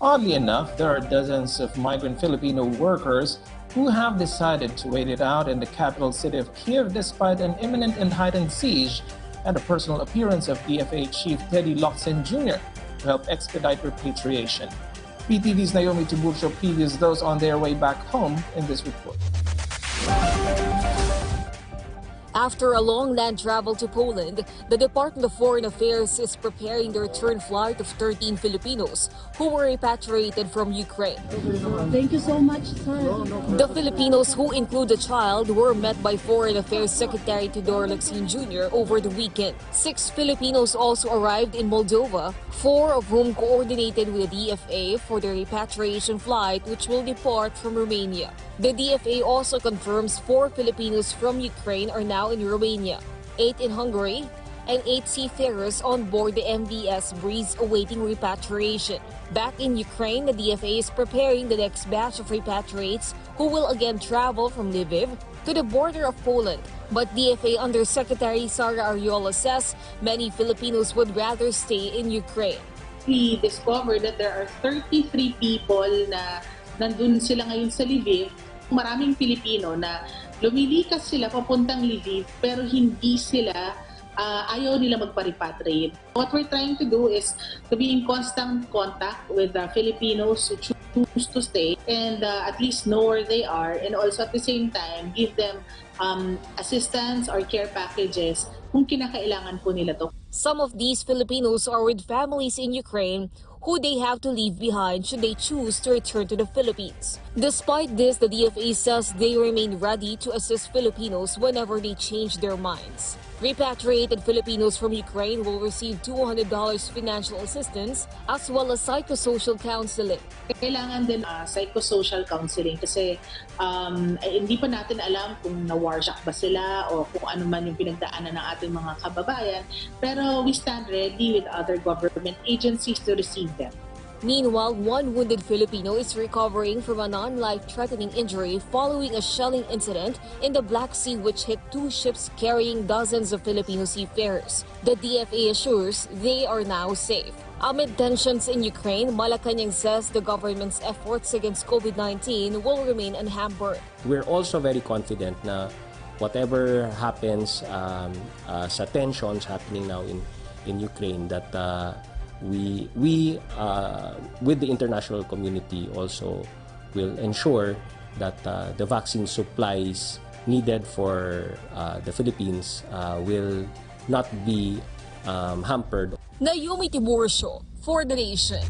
Oddly enough, there are dozens of migrant Filipino workers who have decided to wait it out in the capital city of Kiev despite an imminent and heightened siege and the personal appearance of DFA Chief Teddy Locsin Jr. to help expedite repatriation. PTV's Naomi Tiburcio previews those on their way back home in this report. After a long land travel to Poland, the Department of Foreign Affairs is preparing the return flight of 13 Filipinos who were repatriated from Ukraine. Thank you so much, sir. The Filipinos, who include a child, were met by Foreign Affairs Secretary Teddy Locsin Jr. over the weekend. 6 Filipinos also arrived in Moldova, 4 of whom coordinated with the DFA for the repatriation flight which will depart from Romania. The DFA also confirms 4 Filipinos from Ukraine are now in Romania, 8 in Hungary, and 8 seafarers on board the MVS Breeze awaiting repatriation. Back in Ukraine, the DFA is preparing the next batch of repatriates who will again travel from Lviv to the border of Poland. But DFA Undersecretary Sara Ariola says many Filipinos would rather stay in Ukraine. We discovered that there are 33 people na nandun sila ngayon sa Lviv. Maraming Pilipino na lumilikas sila papuntang Lviv pero hindi sila ayaw nila magpa-repatriate. What we're trying to do is to be in constant contact with the Filipinos who choose to stay and at least know where they are, and also at the same time give them assistance or care packages kung kinakailangan po nila to. Some of these Filipinos are with families in Ukraine who they have to leave behind should they choose to return to the Philippines. Despite this, the DFA says they remain ready to assist Filipinos whenever they change their minds. Repatriated Filipinos from Ukraine will receive $200 financial assistance as well as psychosocial counseling. Kailangan din psychosocial counseling kasi hindi pa natin alam kung na-war shock ba sila o kung ano man yung pinagdaanan ng ating mga kababayan. Pero we stand ready with other government agencies to receive them. Meanwhile, 1 wounded Filipino is recovering from a non-life-threatening injury following a shelling incident in the Black Sea which hit 2 ships carrying dozens of Filipino seafarers. The DFA assures they are now safe. Amid tensions in Ukraine, Malacanang says the government's efforts against COVID-19 will remain unhampered. We're also very confident na whatever happens sa tensions happening now in Ukraine, that we with the international community also will ensure that the vaccine supplies needed for the Philippines will not be hampered. Naomi Tiburcio for the Nation.